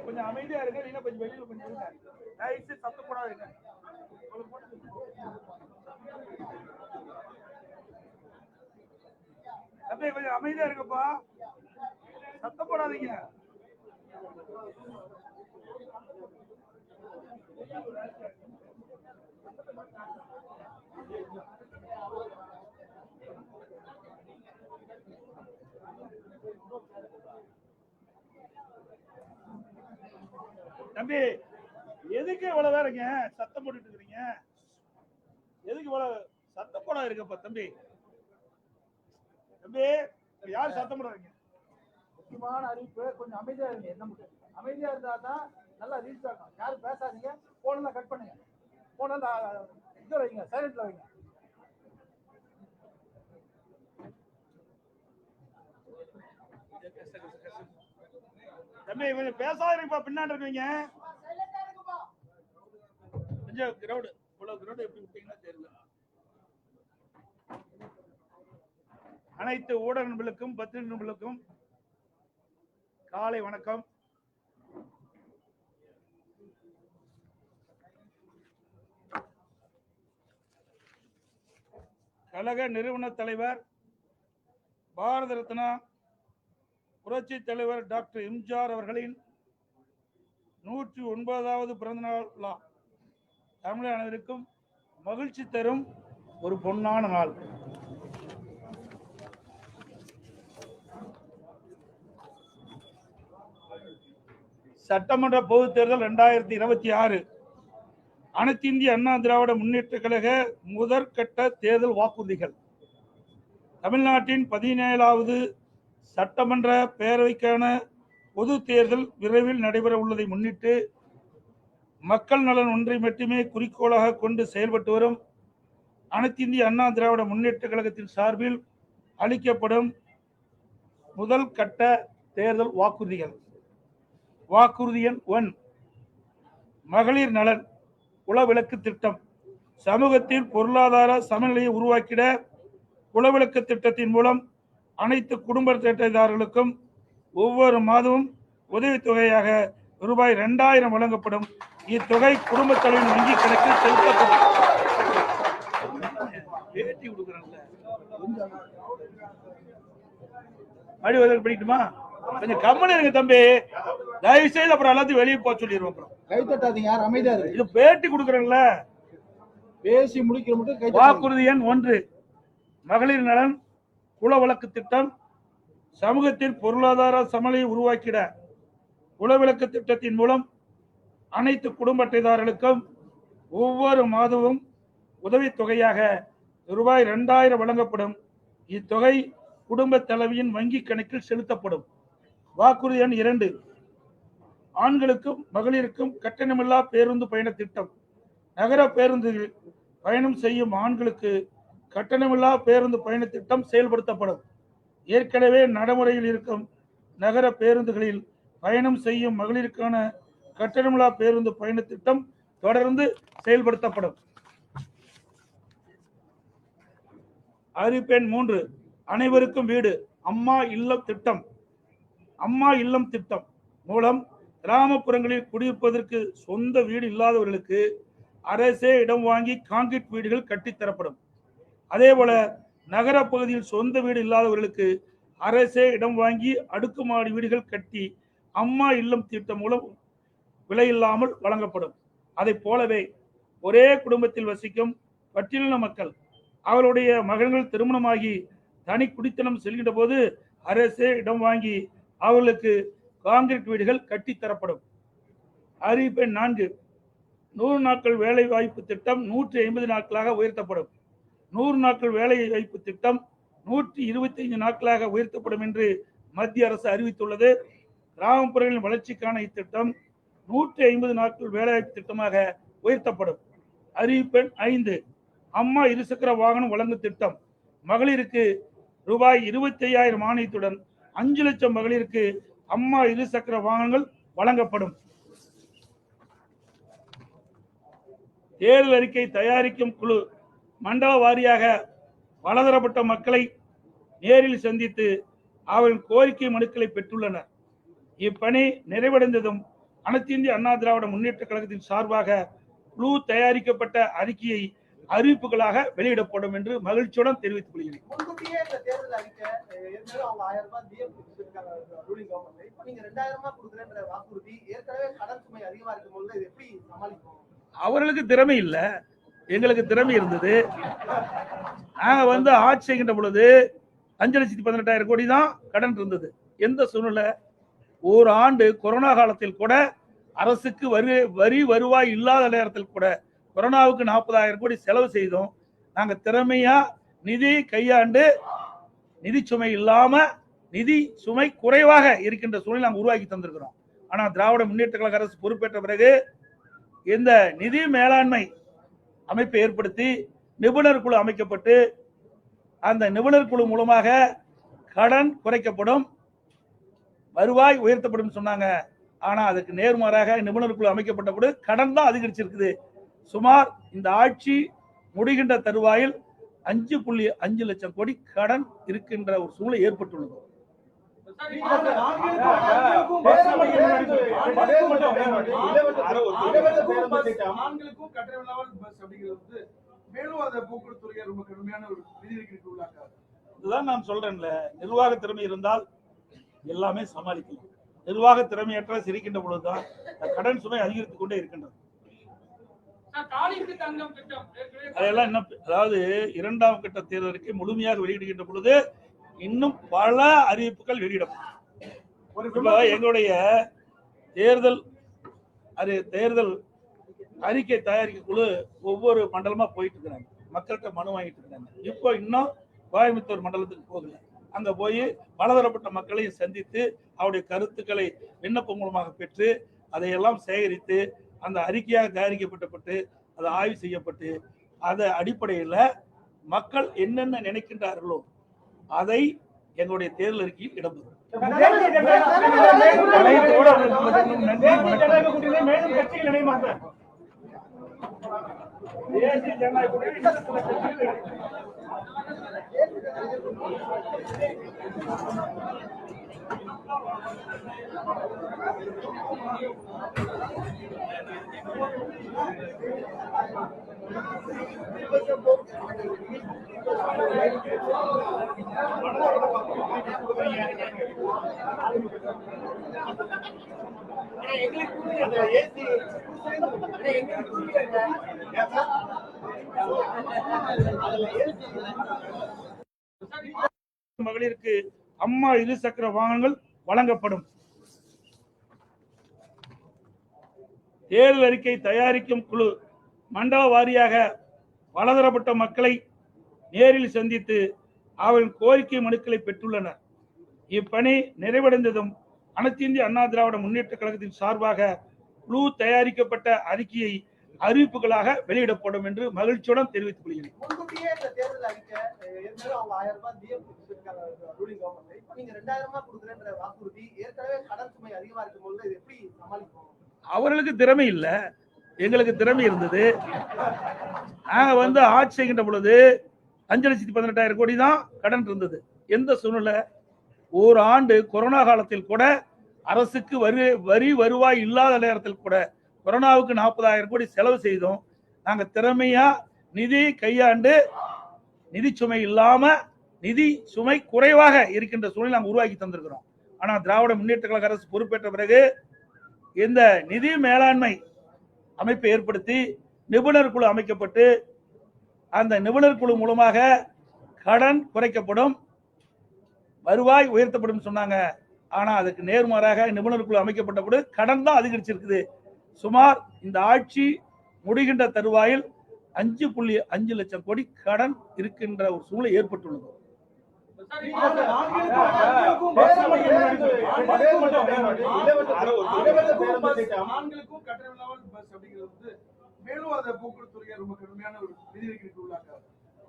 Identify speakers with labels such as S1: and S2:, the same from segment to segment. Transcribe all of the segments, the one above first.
S1: கொஞ்சம் அமைதியா இருங்க, இல்லைன்னா கொஞ்சம் வெளியில கொஞ்சம் இருங்க. தயவுசெய்து சத்தம் போடாதீங்க. தம்பி கொஞ்சம் அமைதியா இருங்கப்பா, சத்தம் போடாதீங்க. தம்பி எதுக்கு இவ்வளவு வேறங்க சத்தம் போட்டுட்டு இருக்கீங்க? எதுக்கு இவ்வளவு சத்தம் போட இருக்கப்பா? தம்பி தம்பி யார் சத்தம் போடாதீங்க. முக்கியமான அறிவிப்பு, கொஞ்சம் அமைதியா இருங்க. என்ன அமைதியா இருந்தா தான் நல்லா ரீச் ஆகும். யாரும் பேசாதீங்க, போன்ல கட் பண்ணுங்க, போன்ல இது வைங்க, சைலண்ட்ல வைங்க. தம்பி கொஞ்சம் பேசாத இருப்பா, பின்னாடி இருக்கீங்க கொஞ்சம் கிரௌடு. இவ்வளவு கிரௌடு எப்படி விட்டீங்கன்னா தெரியல. அனைத்து ஊடக நண்பர்களுக்கும் பத்திரிகை நண்பர்களுக்கும் காலை வணக்கம். கழக நிறுவன தலைவர் பாரத ரத்னா புரட்சி தலைவர் டாக்டர் எம்ஜிஆர் அவர்களின் 109வது பிறந்தநாள் விழா தமிழக அனைவருக்கும் மகிழ்ச்சி தரும் ஒரு பொன்னான நாள். சட்டமன்ற பொதுத் தேர்தல் 2026 அனைத்து இந்திய அண்ணா திராவிட முன்னேற்ற கழக முதற்கட்ட தேர்தல் வாக்குறுதிகள். தமிழ்நாட்டின் 17வது சட்டமன்ற பேரவைக்கான பொது தேர்தல் விரைவில் நடைபெற உள்ளதை முன்னிட்டு மக்கள் நலன் ஒன்றை மட்டுமே குறிக்கோளாக கொண்டு செயல்பட்டு வரும் அனைத்து இந்திய அண்ணா திராவிட முன்னேற்ற கழகத்தின் சார்பில் அளிக்கப்படும் முதல் கட்ட தேர்தல் வாக்குறுதிகள். வாக்குறுதி எண் 1, மகளிர் நலன் குலவிளக்கு திட்டம். சமூகத்தில் பொருளாதார சமநிலையை உருவாக்கிட குலவிளக்கு திட்டத்தின் மூலம் அனைத்து குடும்ப அட்டைதாரர்களுக்கும் ஒவ்வொரு மாதமும் உதவித்தொகையாக ரூபாய் 2000 வழங்கப்படும். இத்தொகை குடும்ப தலைவரின் வங்கி கணக்கில் செலுத்தப்படும். படிக்கட்டுமா? கொஞ்சம் கம்மன் இருங்க தம்பி, தயவு செய்து. அப்புறம் எல்லாத்தையும் வெளியே போக சொல்லிடுவோம். கை தட்டாதீங்க, யார் அமைதியா இருக்கு. இது பேட்டி கொடுக்குறேன்ல, பேசி முடிக்கிற மட்டும். வாக்குறுதி எண் 1, மகளிர் நலன் குலவிளக்கு திட்டம். சமூகத்தில் பொருளாதார சமநிலையை உருவாக்கிட குலவிளக்கு திட்டத்தின் மூலம் அனைத்து குடும்ப அட்டைதாரர்களுக்கும் ஒவ்வொரு மாதமும் உதவித்தொகையாக ரூபாய் 2000 வழங்கப்படும். இத்தொகை குடும்ப தலைவியின் வங்கி கணக்கில் செலுத்தப்படும். வாக்குறுதி எண் 2, ஆண்களுக்கும் மகளிருக்கும் கட்டணமில்லா பேருந்து பயண திட்டம். நகர பேருந்தில் பயணம் செய்யும் ஆண்களுக்கு கட்டணமில்லா பேருந்து பயண திட்டம் செயல்படுத்தப்படும். ஏற்கனவே நடைமுறையில் இருக்கும் நகர பேருந்துகளில் பயணம் செய்யும் மகளிருக்கான கட்டணமில்லா பேருந்து பயண திட்டம் தொடர்ந்து செயல்படுத்தப்படும். அறிவிப்பெண் 3, அனைவருக்கும் வீடு அம்மா இல்லம் திட்டம். அம்மா இல்லம் திட்டம் மூலம் கிராமப்புறங்களில் குடியிருப்பதற்கு சொந்த வீடு இல்லாதவர்களுக்கு அரசே இடம் வாங்கி கான்கிரீட் வீடுகள் கட்டித்தரப்படும். அதேபோல நகர பகுதியில் சொந்த வீடு இல்லாதவர்களுக்கு அரசே இடம் வாங்கி அடுக்குமாடி வீடுகள் கட்டி அம்மா இல்லம் திட்டம் மூலம் விலையில்லாமல் வழங்கப்படும். அதை போலவே ஒரே குடும்பத்தில் வசிக்கும் பட்டியலின மக்கள் அவருடைய மகன்கள் திருமணமாகி தனி குடித்தனம் செல்கின்ற போது அரசே இடம் வாங்கி அவர்களுக்கு கான்கிரீட் வீடுகள் கட்டித்தரப்படும். அறிவிப்பெண் 4, 100 நாட்கள் வேலை வாய்ப்பு திட்டம் 150 நாட்களாக உயர்த்தப்படும். 100 நாட்கள் வேலை வாய்ப்பு திட்டம் 125 நாட்களாக உயர்த்தப்படும் என்று மத்திய அரசு அறிவித்துள்ளது. கிராமப்புறங்களின் வளர்ச்சிக்கான இத்திட்டம் 150 நாட்கள் வேலைவாய்ப்பு திட்டமாக உயர்த்தப்படும். அறிவிப்பெண் 5, அம்மா இருசக்கர வாகனம் வழங்கும் திட்டம். மகளிருக்கு ரூபாய் 25,000 மானியத்துடன் 5 லட்சம் மகளிருக்கு அம்மா இருசக்கர வாகனங்கள் வழங்கப்படும். தேர்தல் அறிக்கை தயாரிக்கும் குழு மண்டல வாரியாக பலதரப்பட்ட மக்களை நேரில் சந்தித்து அவர்கள் கோரிக்கை மனுக்களை பெற்றுள்ளனர். இப்பணி நிறைவடைந்ததும் அனைத்து இந்திய அண்ணா திராவிட முன்னேற்ற கழகத்தின் சார்பாக குழு தயாரிக்கப்பட்ட அறிக்கையை அறிவிப்புகளாக வெளியிடப்படும் என்று மகிழ்ச்சியுடன் தெரிவித்துக் கொள்கிறேன். அவர்களுக்கு திறமை இல்ல, எங்களுக்கு திறமை இருந்தது. நாங்க ஆட்சி செய்கின்ற பொழுது 5,18,000 கோடி தான் கடன் இருந்தது. எந்த சூழ்நிலை, ஒரு ஆண்டு கொரோனா காலத்தில் கூட அரசுக்கு வரி வருவாய் இல்லாத நேரத்தில் கூட கொரோனாவுக்கு 40,000 கோடி செலவு செய்தோம். நாங்க திறமையா நிதி கையாண்டு நிதி சுமை இல்லாம நிதி சுமை குறைவாக இருக்கின்ற சூழ்நிலை நாங்கள் உருவாக்கி தந்திருக்கிறோம். ஆனா திராவிட முன்னேற்ற கழக அரசு பொறுப்பேற்ற பிறகு இந்த நிதி மேலாண்மை அமைப்பை ஏற்படுத்தி நிபுணர் குழு அமைக்கப்பட்டு அந்த நிபுணர் குழு மூலமாக கடன் குறைக்கப்படும், வருவாய் உயர்த்தப்படும் சொன்னாங்க. ஆனா அதுக்கு நேர்மாறாக நிபுணர் குழு அமைக்கப்பட்ட போது கடன் தான் அதிகரிச்சிருக்குது. சுமார் இந்த ஆட்சி முடிகின்ற தருவாயில் 5.5 லட்சம் கோடி கடன் இருக்கின்ற ஒரு சூழ்நிலை ஏற்பட்டுள்ளது. இதுதான் நான் சொல்றேன்ல, நிர்வாக திறமை இருந்தால் எல்லாமே சமாளிக்கலாம். நிர்வாக திறமையற்ற சிரிக்கின்ற பொழுதுதான் கடன் சுமை அதிகரித்துக் கொண்டே இருக்கின்றது. அதெல்லாம் இன்னும், அதாவது 2ஆம் கட்ட தேர்தலுக்கு முழுமையாக வெளியிடுகின்ற பொழுது இன்னும் பல அறிவிப்புகள் வெளியிடப்படும். எங்களுடைய தேர்தல் அறிக்கை தயாரிக்க குழு ஒவ்வொரு மண்டலமா போயிட்டு இருக்கிறாங்க, மக்கள்கிட்ட மனு வாங்கிட்டு இருக்காங்க. இப்போ இன்னும் கோயம்புத்தூர் மண்டலத்துக்கு போகல. அங்க போய் பலதரப்பட்ட மக்களையும் சந்தித்து அவருடைய கருத்துக்களை விண்ணப்பம் மூலமாக பெற்று அதையெல்லாம் சேகரித்து அந்த அறிக்கையாக தயாரிக்கப்பட்டு அது ஆய்வு செய்யப்பட்டு அதை அடிப்படையில் மக்கள் என்னென்ன நினைக்கின்றார்களோ அதை எங்களுடைய தேர்தல் அறிக்கையில் இடம்பெறும். தேசிய ஜனநாயக மகளிருக்கு அம்மா இருசக்கர வாகனங்கள் வழங்கப்படும். தேர்தல் அறிக்கை தயாரிக்கும் குழு மண்டல வாரியாக பலதரப்பட்ட மக்களை நேரில் சந்தித்து அவர்கள் கோரிக்கை மனுக்களை பெற்றுள்ளனர். இப்பணி நிறைவடைந்ததும் அனைத்து இந்திய அண்ணா திராவிட முன்னேற்ற கழகத்தின் சார்பாக குழு தயாரிக்கப்பட்ட அறிக்கையை அறிவிப்புகளாக வெளியிடப்படும் என்று மகிழ்ச்சியுடன் தெரிவித்துக் கொள்கிறேன். அவர்களுக்கு திறமை இல்ல, எங்களுக்கு திறமை இருந்தது. நாங்க ஆட்சி செய்கின்ற பொழுது 5,18,000 கோடி தான் கடன் இருந்தது. எந்த சூழ்நிலை, ஒரு ஆண்டு கொரோனா காலத்தில் கூட அரசுக்கு வரி வருவாய் இல்லாத நேரத்தில் கூட கொரோனாவுக்கு 40,000 கோடி செலவு செய்தோம். நாங்க திறமையா நிதி கையாண்டு நிதி சுமை இல்லாம நிதி சுமை குறைவாக இருக்கின்ற சூழ்நிலை நாங்கள் உருவாக்கி தந்திருக்கிறோம். ஆனா திராவிட முன்னேற்ற கழக அரசு பொறுப்பேற்ற பிறகு இந்த நிதி மேலாண்மை அமைப்பை ஏற்படுத்தி நிபுணர் குழு அமைக்கப்பட்டு அந்த நிபுணர் குழு மூலமாக கடன் குறைக்கப்படும், வருவாய் உயர்த்தப்படும் சொன்னாங்க. ஆனா அதுக்கு நேர்மாறாக நிபுணர் குழு அமைக்கப்பட்ட போது கடன் தான் அதிகரிச்சிருக்குது. சுமார் இந்த ஆட்சி முடிகின்ற தருவாயில் 5.5 லட்சம் கோடி கடன் இருக்கின்ற ஒரு சூழ்நிலை ஏற்பட்டுள்ளது.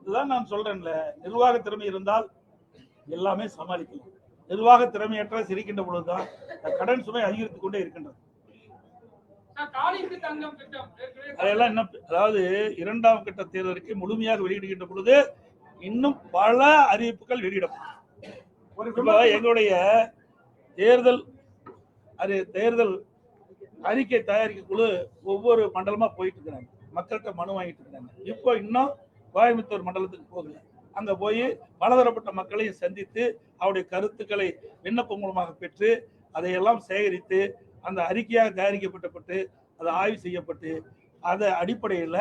S1: இதுதான் நான் சொல்றேன்ல, நிர்வாக திறமை இருந்தால் எல்லாமே சமாளிக்கலாம். நிர்வாக திறமையற்ற சிரிக்கின்ற பொழுதுதான் கடன் சுமை அதிகரித்துக் கொண்டே இருக்கின்றது. அதெல்லாம் இன்னும், அதாவது 2ஆம் கட்ட தேர்தலுக்கு முழுமையாக வெளியிடுகின்ற பொழுது இன்னும் பல அறிவிப்புகள் வெளியிடப்படும். இப்ப எங்களுடைய தேர்தல் அறிக்கை தயாரிக்க குழு ஒவ்வொரு மண்டலமா போயிட்டு இருக்கிறாங்க, மக்கள்கிட்ட மனு வாங்கிட்டு இருக்காங்க. இப்போ இன்னும் கோயம்புத்தூர் மண்டலத்துக்கு போகல. அங்க போய் பலதரப்பட்ட மக்களையும் சந்தித்து அவருடைய கருத்துக்களை விண்ணப்ப மூலமாக பெற்று அதையெல்லாம் சேகரித்து அந்த அறிக்கையாக தயாரிக்கப்பட்டு அது ஆய்வு செய்யப்பட்டு அதை அடிப்படையில்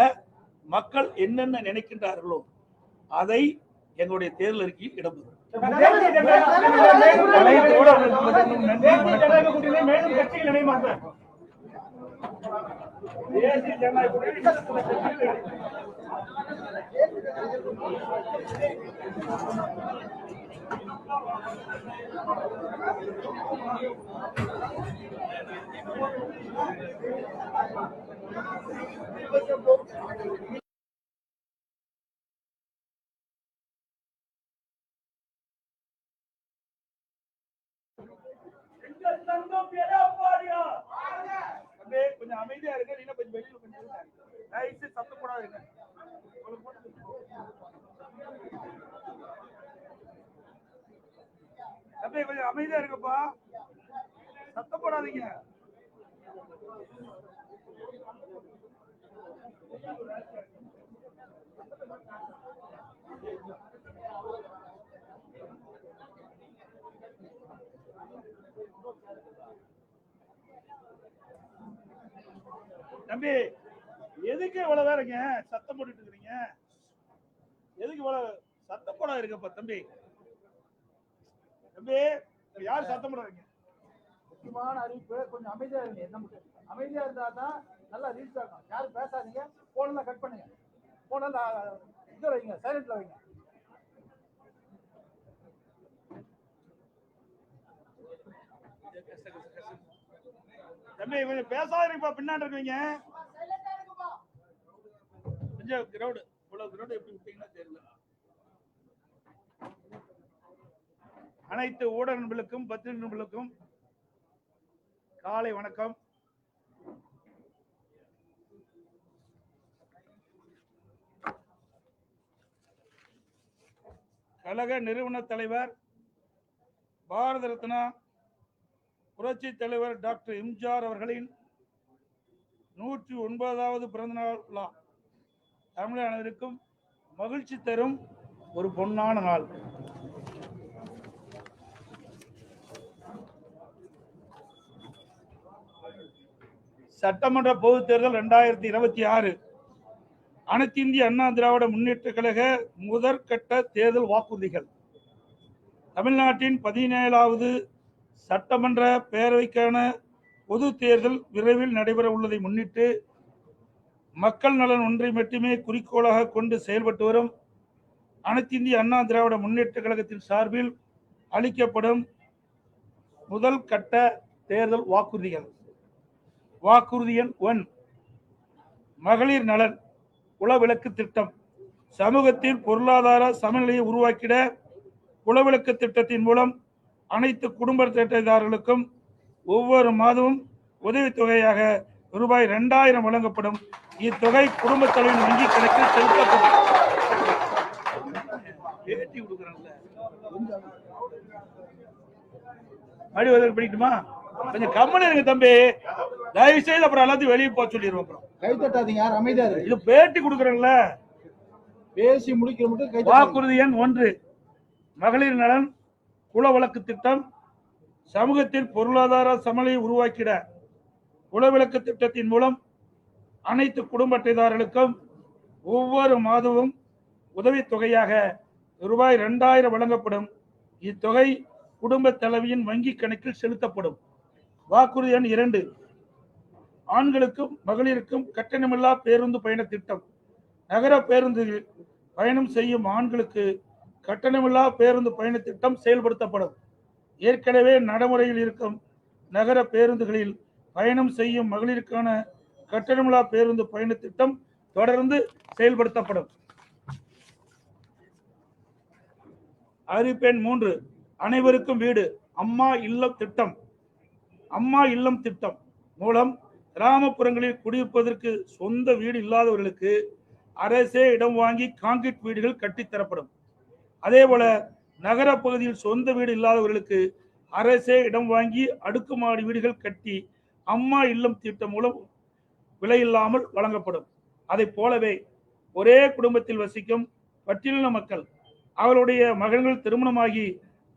S1: மக்கள் என்னென்ன நினைக்கின்றார்களோ அதை எங்களுடைய தேர்தல் அறிக்கையில் இடம்பெறும். கொஞ்சம் அமைதியா இருங்க, இல்ல கொஞ்சம் வெளியில கொஞ்சம் சத்தம் போடாதீங்க. அப்படியே கொஞ்சம் அமைதியா இருக்கப்பா, சத்தம் போடாதீங்க. தம்பி, எதுக்கு இவ்வளவு வேறங்க சத்தம் போட்டுட்டு இருக்கீங்க? எதுக்கு இவ்வளவு சத்தம் போட இருக்கப்பா? தம்பி யார் சத்தம் போடாதீங்க. முக்கியமான அறிவிப்பு, கொஞ்சம் அமைதியா இருங்க. நமக்கு அமைதியா இருந்தா தான் நல்லா ரீச் ஆகும். யாரும் பேசாதீங்க, போன்ல கட் பண்ணுங்க, போன்ல இது வைங்க, சைலண்ட்ல வைங்க. தம்பி கொஞ்சம் பேசாத இருப்பா, பின்னாடி இருக்கீங்க. கொஞ்சம் கிரௌடு, இவ்வளவு கிரௌடு எப்படி விட்டீங்கன்னா தெரியல. அனைத்து ஊடக நண்பர்களுக்கும் பத்திரிகை நண்பர்களுக்கும் காலை வணக்கம். கழக நிறுவன தலைவர் பாரத ரத்னா புரட்சி தலைவர் டாக்டர் எம்ஜிஆர் அவர்களின் 109வது பிறந்தநாள் விழா தமிழக அனைவருக்கும் மகிழ்ச்சி தரும் ஒரு பொன்னான நாள். சட்டமன்ற பொதுத் தேர்தல் 2026 அனைத்து இந்திய அண்ணா திராவிட முன்னேற்ற கழக முதற்கட்ட தேர்தல் வாக்குறுதிகள். தமிழ்நாட்டின் 17வது சட்டமன்ற பேரவைக்கான பொது தேர்தல் விரைவில் நடைபெற உள்ளதை முன்னிட்டு மக்கள் நலன் ஒன்றை மட்டுமே குறிக்கோளாக கொண்டு செயல்பட்டு வரும் அனைத்து இந்திய அண்ணா திராவிட முன்னேற்ற கழகத்தின் சார்பில் அளிக்கப்படும் முதல் கட்ட தேர்தல் வாக்குறுதிகள். வாக்குறுதி எண் 1, மகளிர் நலன் குலவிளக்கு திட்டம். சமூகத்தில் பொருளாதார சமநிலையை உருவாக்கிட குலவிளக்கு திட்டத்தின் மூலம் அனைத்து குடும்ப அட்டைதாரர்களுக்கும் ஒவ்வொரு மாதமும் உதவித்தொகையாக ரூபாய் 2000 வழங்கப்படும். இத்தொகை குடும்ப தலைவின் வங்கி கணக்கில் செலுத்தப்படும். படிக்கட்டுமா? கொஞ்சம் கம்மன் இருங்க தம்பி, தயவு செய்து அப்புறம் எல்லாத்தையும் வெளியே போக சொல்லிடுவோம். அப்புறம் கை தட்டாதீங்க, யார் அமைதியா இருக்கு. இது பேட்டி கொடுக்குறேன்ல, பேசி முடிக்கிற மட்டும். வாக்குறுதி எண் 1, மகளிர் நலன் குலவிளக்கு திட்டம். சமூகத்தில் பொருளாதார சமநிலையை உருவாக்கிட குலவிளக்கு திட்டத்தின் மூலம் அனைத்து குடும்ப அட்டைதாரர்களுக்கும் ஒவ்வொரு மாதமும் உதவித்தொகையாக ரூபாய் 2000 வழங்கப்படும். இத்தொகை குடும்ப தலைவியின் வங்கி கணக்கில் செலுத்தப்படும். வாக்குறுதி எண் 2, ஆண்களுக்கும் மகளிருக்கும் கட்டணமில்லா பேருந்து பயண திட்டம். நகர பேருந்தில் பயணம் செய்யும் ஆண்களுக்கு கட்டணமில்லா பேருந்து பயண திட்டம் செயல்படுத்தப்படும். ஏற்கனவே நடைமுறையில் இருக்கும் நகர பேருந்துகளில் பயணம் செய்யும் மகளிருக்கான கட்டணமில்லா பேருந்து பயண திட்டம் தொடர்ந்து செயல்படுத்தப்படும். அறிவிப்பு எண் 3, அனைவருக்கும் வீடு அம்மா இல்லம் திட்டம். அம்மா இல்லம் திட்டம் மூலம் கிராமப்புறங்களில் குடியிருப்பதற்கு சொந்த வீடு இல்லாதவர்களுக்கு அரசே இடம் வாங்கி கான்கிரீட் வீடுகள் கட்டித்தரப்படும். அதே போல நகர பகுதியில் சொந்த வீடு இல்லாதவர்களுக்கு அரசே இடம் வாங்கி அடுக்குமாடி வீடுகள் கட்டி அம்மா இல்லம் திட்டம் மூலம் விலையில்லாமல் வழங்கப்படும். அதை போலவே ஒரே குடும்பத்தில் வசிக்கும் பட்டியலின மக்கள் அவருடைய மகன்கள் திருமணமாகி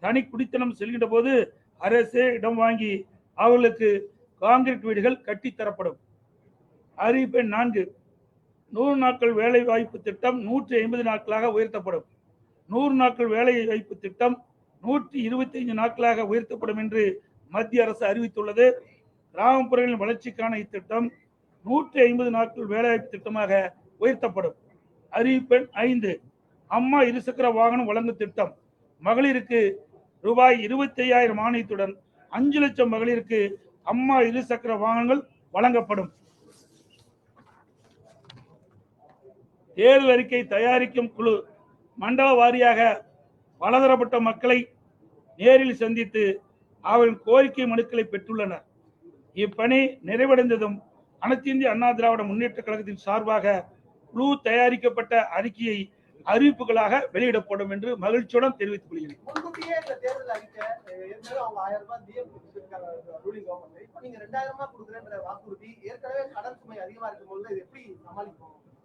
S1: தனி குடித்தனம் செல்கின்ற போது அரசே இடம் வாங்கி அவர்களுக்கு கான்கிரீட் வீடுகள் கட்டித்தரப்படும். அறிவிப்பு 4 100 நாட்கள் வேலை வாய்ப்பு திட்டம் 150 நாட்களாக உயர்த்தப்படும். 100 நாட்கள் வேலை வாய்ப்பு திட்டம் 125 நாட்களாக உயர்த்தப்படும் என்று மத்திய அரசு அறிவித்துள்ளது. கிராமப்புறங்களின் வளர்ச்சிக்கான இத்திட்டம் 150 நாட்கள் வேலைவாய்ப்பு திட்டமாக உயர்த்தப்படும். அறிவிப்பெண் 5 அம்மா இருசக்கர வாகனம் வழங்கும் திட்டம் மகளிருக்கு ரூபாய் 25,000 மானியத்துடன் 5 லட்சம் மகளிருக்கு அம்மா இருசக்கர வாகனங்கள் வழங்கப்படும். தேர்தல் அறிக்கை தயாரிக்கும் குழு மண்டல வாரியாக பலதரப்பட்ட மக்களை நேரில் சந்தித்து அவர்களின் கோரிக்கை மனுக்களை பெற்றுள்ளனர். இப்பணி நிறைவடைந்ததும் அனைத்து இந்திய அண்ணா திராவிட முன்னேற்ற கழகத்தின் சார்பாக குழு தயாரிக்கப்பட்ட அறிக்கையை அறிவிப்புகளாக வெளியிடப்படும் என்று மகிழ்ச்சியுடன் தெரிவித்துக் கொள்கிறேன்.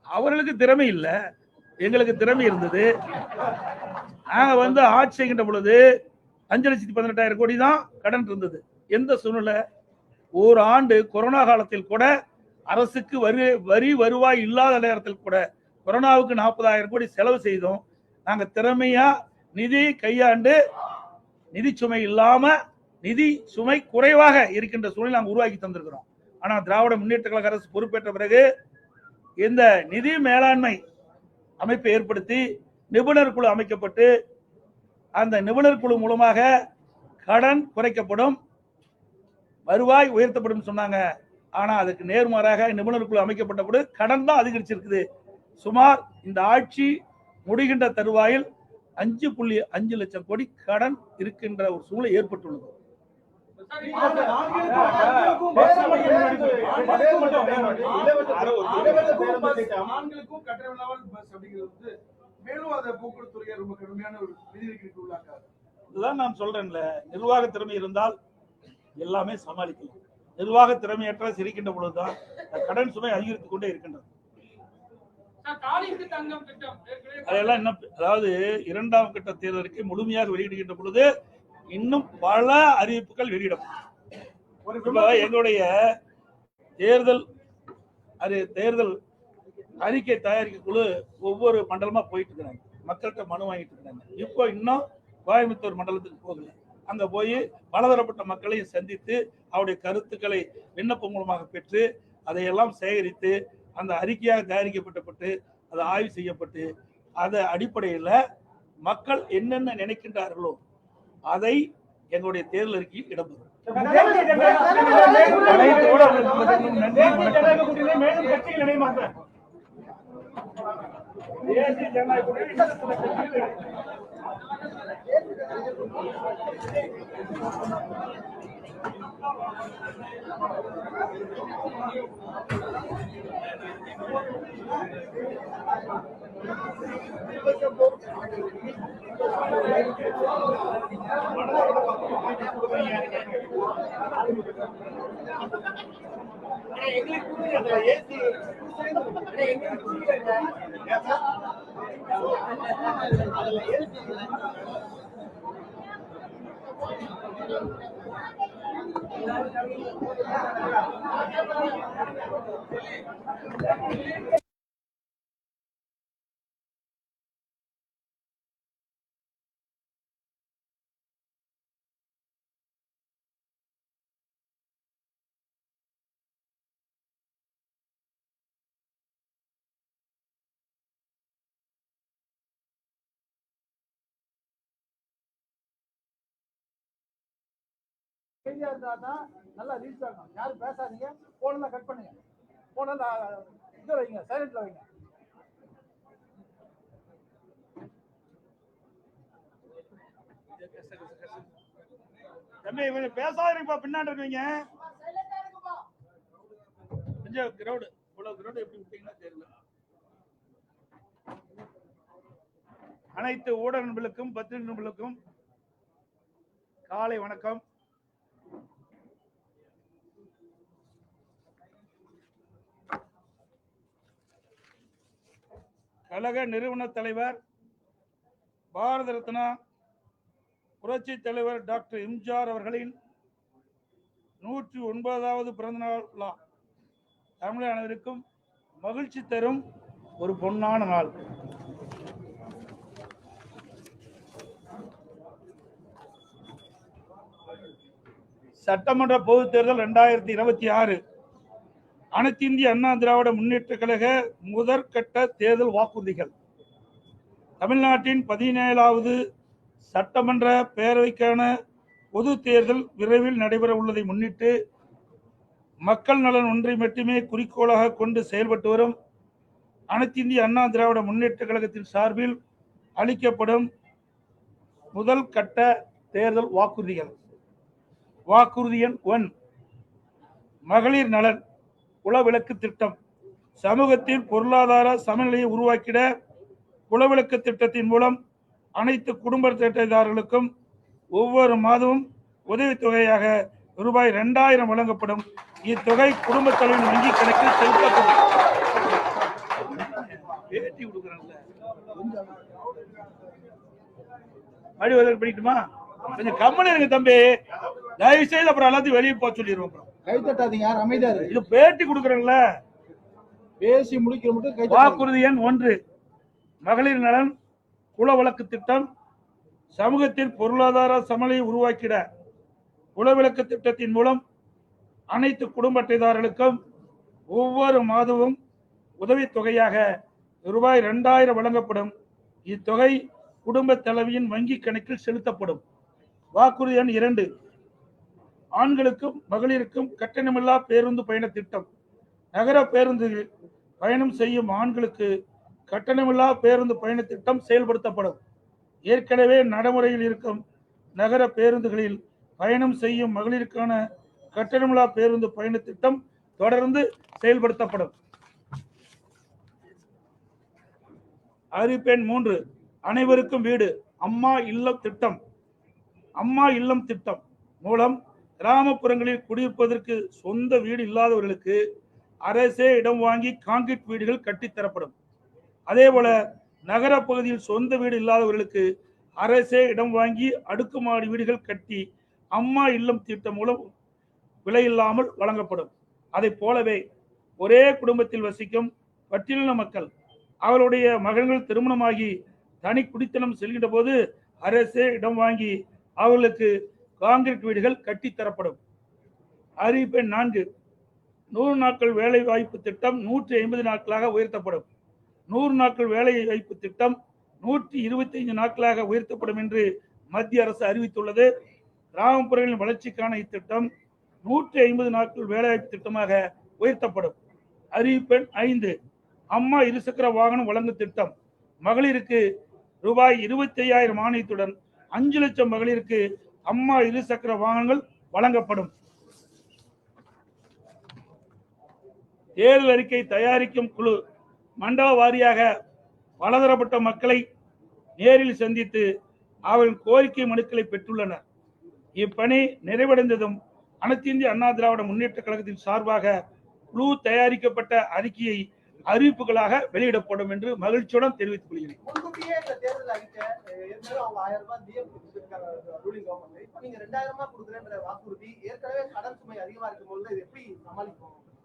S1: அவர்களுக்கு திறமை இல்லை, எங்களுக்கு திறமை இருந்தது. நாங்க ஆட்சி செய்கின்ற பொழுது 5,18,000 கோடி தான் கடன் இருந்தது. எந்த சூழ்நிலை ஒரு ஆண்டு கொரோனா காலத்தில் கூட அரசுக்கு வரி வருவாய் இல்லாத நேரத்தில் கூட கொரோனாவுக்கு 40,000 கோடி செலவு செய்தோம். நாங்க திறமையா நிதி கையாண்டு நிதி சுமை இல்லாம நிதி சுமை குறைவாக இருக்கின்ற சூழ்நிலை நாங்கள் உருவாக்கி தந்திருக்கிறோம். ஆனா திராவிட முன்னேற்ற கழக அரசு பொறுப்பேற்ற பிறகு இந்த நிதி மேலாண்மை அமைப்பை ஏற்படுத்தி நிபுணர் குழு அமைக்கப்பட்டு அந்த நிபுணர் குழு மூலமாக கடன் குறைக்கப்படும், வருவாய் உயர்த்தப்படும் சொன்னாங்க. ஆனா அதுக்கு நேர்மாறாக நிபுணர் குழு அமைக்கப்பட்ட போது கடன் தான் அதிகரிச்சிருக்குது. சுமார் இந்த ஆட்சி முடிகின்ற தருவாயில் 5.5 லட்சம் கோடி கடன் இருக்கின்ற ஒரு சூழல் ஏற்பட்டுள்ளது. இதுதான் நான் சொல்றேன்ல, நிர்வாக திறமை இருந்தால் எல்லாமே சமாளிக்கலாம். நிர்வாக திறமையற்ற சிரிக்கின்ற பொழுதுதான் கடன் சுமை அதிகரித்துக் கொண்டே இருக்கின்றது. அதெல்லாம் இன்னும் அதாவது 2ஆம் கட்ட தேர்தலுக்கு முழுமையாக வெளியிடுகின்ற பொழுது இன்னும் பல அறிவிப்புகள் வெளியிடப்படும். எங்களுடைய தேர்தல் அறிக்கை தயாரிக்க குழு ஒவ்வொரு மண்டலமா போயிட்டு இருக்கிறாங்க, மக்கள்கிட்ட மனு வாங்கிட்டு இருக்காங்க. இப்போ இன்னும் கோயம்புத்தூர் மண்டலத்துக்கு போகல. அங்க போய் பலதரப்பட்ட மக்களையும் சந்தித்து அவருடைய கருத்துக்களை விண்ணப்பம் மூலமாக பெற்று அதையெல்லாம் சேகரித்து அந்த அறிக்கையாக தயாரிக்கப்பட்டு அது ஆய்வு செய்யப்பட்டு அதை அடிப்படையில் மக்கள் என்னென்ன நினைக்கின்றார்களோ அதை எங்களுடைய தேர்தல் அறிக்கையில் இடம்பெறும். நல்லா ரீச் ஆகும். யாரும் பேசாதீங்க, போனெல்லாம் கட் பண்ணுங்க, போனெல்லாம் இது வைங்க, சைலண்ட்ல வைங்க. தம்பி கொஞ்சம் பேசாதீங்கப்பா, பின்னாடி இருக்கீங்க. கொஞ்சம் கிரௌடு, இவ்வளவு கிரௌடு எப்படி விட்டீங்கன்னா தெரியல. அனைத்து ஊடக நண்பர்களுக்கும் பத்திரிகை நண்பர்களுக்கும் காலை வணக்கம். கழக நிறுவன தலைவர் பாரத ரத்னா புரட்சி தலைவர் டாக்டர் எம்ஜிஆர் அவர்களின் 109வது பிறந்தநாள் விழா தமிழக அனைவருக்கும் மகிழ்ச்சி தரும் ஒரு பொன்னான நாள். சட்டமன்ற பொதுத் தேர்தல் 2026 அனைத்து இந்திய அண்ணா திராவிட முன்னேற்ற கழக முதற்கட்ட தேர்தல் வாக்குறுதிகள். தமிழ்நாட்டின் 17வது சட்டமன்ற பேரவைக்கான பொது தேர்தல் விரைவில் நடைபெற உள்ளதை முன்னிட்டு மக்கள் நலன் ஒன்றை மட்டுமே குறிக்கோளாக கொண்டு செயல்பட்டு வரும் அனைத்து இந்திய அண்ணா திராவிட முன்னேற்ற கழகத்தின் சார்பில் அளிக்கப்படும் முதல் கட்ட தேர்தல் வாக்குறுதிகள். வாக்குறுதி எண் 1, மகளிர் நலன் குலவிளக்கு திட்டம். சமூகத்தில் பொருளாதார சமநிலையை உருவாக்கிட குலவிளக்கு திட்டத்தின் மூலம் அனைத்து குடும்ப அட்டைதாரர்களுக்கும் ஒவ்வொரு மாதமும் உதவித்தொகையாக ரூபாய் 2000 வழங்கப்படும். இத்தொகை குடும்ப தலைவரின் வங்கி கணக்கில் செலுத்தப்படும். படிக்கட்டுமா? கொஞ்சம் கம்மன் இருங்க தம்பி, தயவு செய்து அப்புறம் எல்லாத்தையும் வெளியே போக சொல்லிடுவோம்.
S2: கை தட்டாதீங்க, யார் அமைதியா இருக்கு.
S1: இது பேட்டி கொடுக்குறேன்ல,
S2: பேசி முடிக்கிற மட்டும்.
S1: வாக்குறுதி எண் 1, மகளிர் நலன் குலவிளக்கு திட்டம். சமூகத்தில் பொருளாதார சமநிலையை உருவாக்கிட குலவிளக்கு திட்டத்தின் மூலம் அனைத்து குடும்ப அட்டைதாரர்களுக்கும் ஒவ்வொரு மாதமும் உதவித்தொகையாக ரூபாய் 2000 வழங்கப்படும். இத்தொகை குடும்ப தலைவியின் வங்கி கணக்கில் செலுத்தப்படும். வாக்குறுதி எண் 2, ஆண்களுக்கும் மகளிருக்கும் கட்டணமில்லா பேருந்து பயண திட்டம். நகர பேருந்தில் பயணம் செய்யும் ஆண்களுக்கு கட்டணமில்லா பேருந்து பயண திட்டம் செயல்படுத்தப்படும். ஏற்கனவே நடைமுறையில் இருக்கும் நகர பேருந்துகளில் பயணம் செய்யும் மகளிருக்கான கட்டணமில்லா பேருந்து பயண திட்டம் தொடர்ந்து செயல்படுத்தப்படும். அறிவிப்பெண் 3, அனைவருக்கும் வீடு அம்மா இல்லம் திட்டம். அம்மா இல்லம் திட்டம் மூலம் கிராமப்புறங்களில் குடியிருப்பதற்கு சொந்த வீடு இல்லாதவர்களுக்கு அரசே இடம் வாங்கி கான்கிரீட் வீடுகள் கட்டித்தரப்படும். அதேபோல நகர பகுதியில் சொந்த வீடு இல்லாதவர்களுக்கு அரசே இடம் வாங்கி அடுக்குமாடி வீடுகள் கட்டி அம்மா இல்லம் திட்டம் மூலம் விலையில்லாமல் வழங்கப்படும். அதை போலவே ஒரே குடும்பத்தில் வசிக்கும் பட்டியலின மக்கள் அவருடைய மகன்கள் திருமணமாகி தனி குடித்தனம் செல்கின்ற போது அரசே இடம் வாங்கி அவர்களுக்கு கான்கிரீட் வீடுகள் கட்டித்தரப்படும். அறிவிப்பெண் 4, 100 நாட்கள் வேலை வாய்ப்பு திட்டம் 150 நாட்களாக உயர்த்தப்படும். 100 நாட்கள் வேலை வாய்ப்பு திட்டம் 125 நாட்களாக உயர்த்தப்படும் என்று மத்திய அரசு அறிவித்துள்ளது. கிராமப்புறங்களின் வளர்ச்சிக்கான இத்திட்டம் 150 நாட்கள் வேலைவாய்ப்பு திட்டமாக உயர்த்தப்படும். அறிவிப்பெண் 5, அம்மா இருசக்கர வாகனம் வழங்கும் திட்டம். மகளிருக்கு ரூபாய் 25,000 மானியத்துடன் 5 லட்சம் மகளிருக்கு அம்மா இருசக்கர வாகனங்கள் வழங்கப்படும். தேர்தல் அறிக்கை தயாரிக்கும் குழு மண்டல வாரியாக பலதரப்பட்ட மக்களை நேரில் சந்தித்து அவர்களின் கோரிக்கை மனுக்களை பெற்றுள்ளனர். இப்பணி நிறைவடைந்ததும் அனைத்து இந்திய அண்ணா திராவிட முன்னேற்ற கழகத்தின் சார்பாக குழு தயாரிக்கப்பட்ட அறிக்கையை அறிவிப்புகளாக வெளியிடப்படும் என்று மகிழ்ச்சியுடன் தெரிவித்துக் கொள்கிறேன்.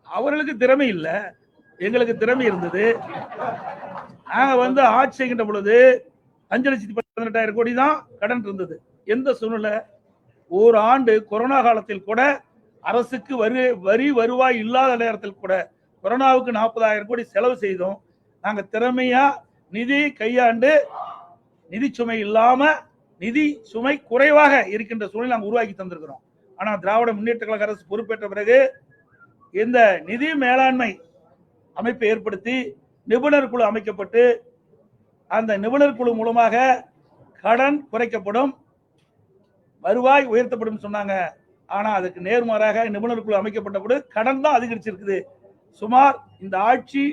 S1: அவர்களுக்கு திறமை இல்ல, எங்களுக்கு திறமை இருந்தது. நாங்க ஆட்சி செய்கின்ற பொழுது 5,18,000 கோடி தான் கடன் இருந்தது. எந்த சூழ்நிலை? ஒரு ஆண்டு கொரோனா காலத்தில் கூட அரசுக்கு வரி வருவாய் இல்லாத நேரத்தில் கூட கொரோனாவுக்கு 40,000 கோடி செலவு செய்தோம். நாங்க திறமையா நிதி கையாண்டு நிதி சுமை இல்லாம நிதி சுமை குறைவாக இருக்கின்ற சூழ்நிலை நாங்கள் உருவாக்கி தந்திருக்கிறோம். ஆனா திராவிட முன்னேற்ற கழக அரசு பொறுப்பேற்ற பிறகு இந்த நிதி மேலாண்மை அமைப்பை ஏற்படுத்தி நிபுணர் குழு அமைக்கப்பட்டு அந்த நிபுணர் குழு மூலமாக கடன் குறைக்கப்படும், வருவாய் உயர்த்தப்படும் சொன்னாங்க. ஆனா அதுக்கு நேர்மாறாக நிபுணர் குழு அமைக்கப்பட்ட போது கடன் தான் அதிகரிச்சிருக்குது. சுமார் இந்த ஆட்சி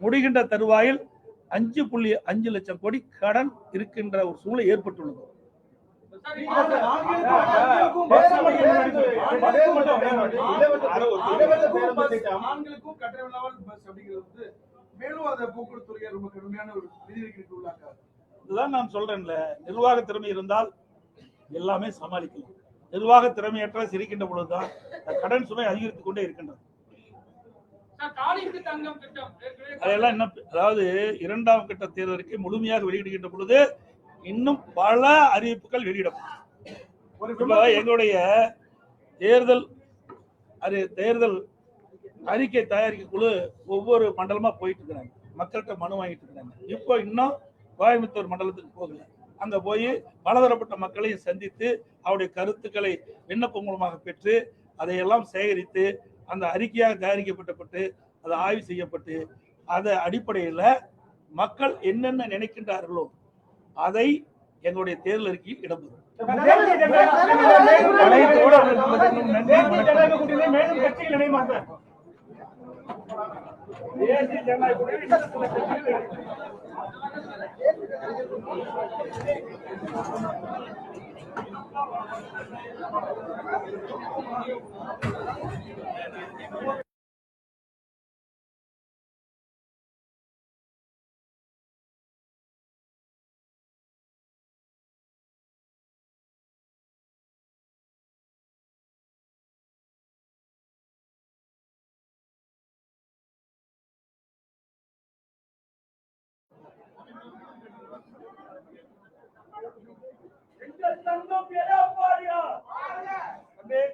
S1: முடிகின்ற தருவாயில் 5.5 லட்சம் கோடி கடன் இருக்கின்ற ஒரு சூழல் ஏற்பட்டுள்ளது. இதுதான் நான் சொல்றேன்ல, நிர்வாக திறமை இருந்தால் எல்லாமே சமாளிக்கலாம். நிர்வாக திறமையற்ற சிரிக்கின்ற பொழுதுதான் கடன் சுமை அதிகரித்துக் கொண்டே இருக்கின்றது. அதெல்லாம் இன்னும், அதாவது 2ஆம் கட்ட தேர்தலுக்கு முழுமையாக வெளியிடுகின்ற பொழுது இன்னும் பல அறிவிப்புகள் வெளியிடப்படும். எங்களுடைய தேர்தல் அறிக்கை தயாரிக்க குழு ஒவ்வொரு மண்டலமா போயிட்டு இருக்கிறாங்க, மக்கள்கிட்ட மனு வாங்கிட்டு இருக்கிறாங்க. இப்போ இன்னும் கோயம்புத்தூர் மண்டலத்துக்கு போகல. அங்க போய் பலதரப்பட்ட மக்களையும் சந்தித்து அவருடைய கருத்துக்களை விண்ணப்பம் மூலமாக பெற்று அதையெல்லாம் சேகரித்து அந்த அறிக்கையாக தயாரிக்கப்பட்டு அது ஆய்வு செய்யப்பட்டு அதை அடிப்படையில் மக்கள் என்னென்ன நினைக்கின்றார்களோ அதை எங்களுடைய தேர்தல் அறிக்கையில் இடம்பெறும்.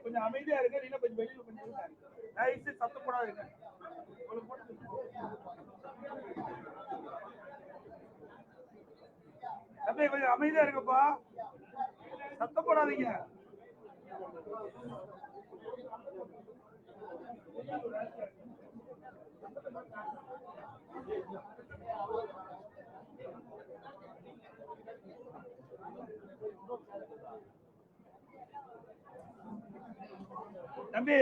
S1: கொஞ்சம் அமைதியா இருங்க, நீங்க கொஞ்சம் வெளியில கொஞ்சம் சத்தம் போடாதீங்க. கொஞ்சம் அமைதியா இருங்கப்பா, சத்தம் போடாதீங்க. தம்பி,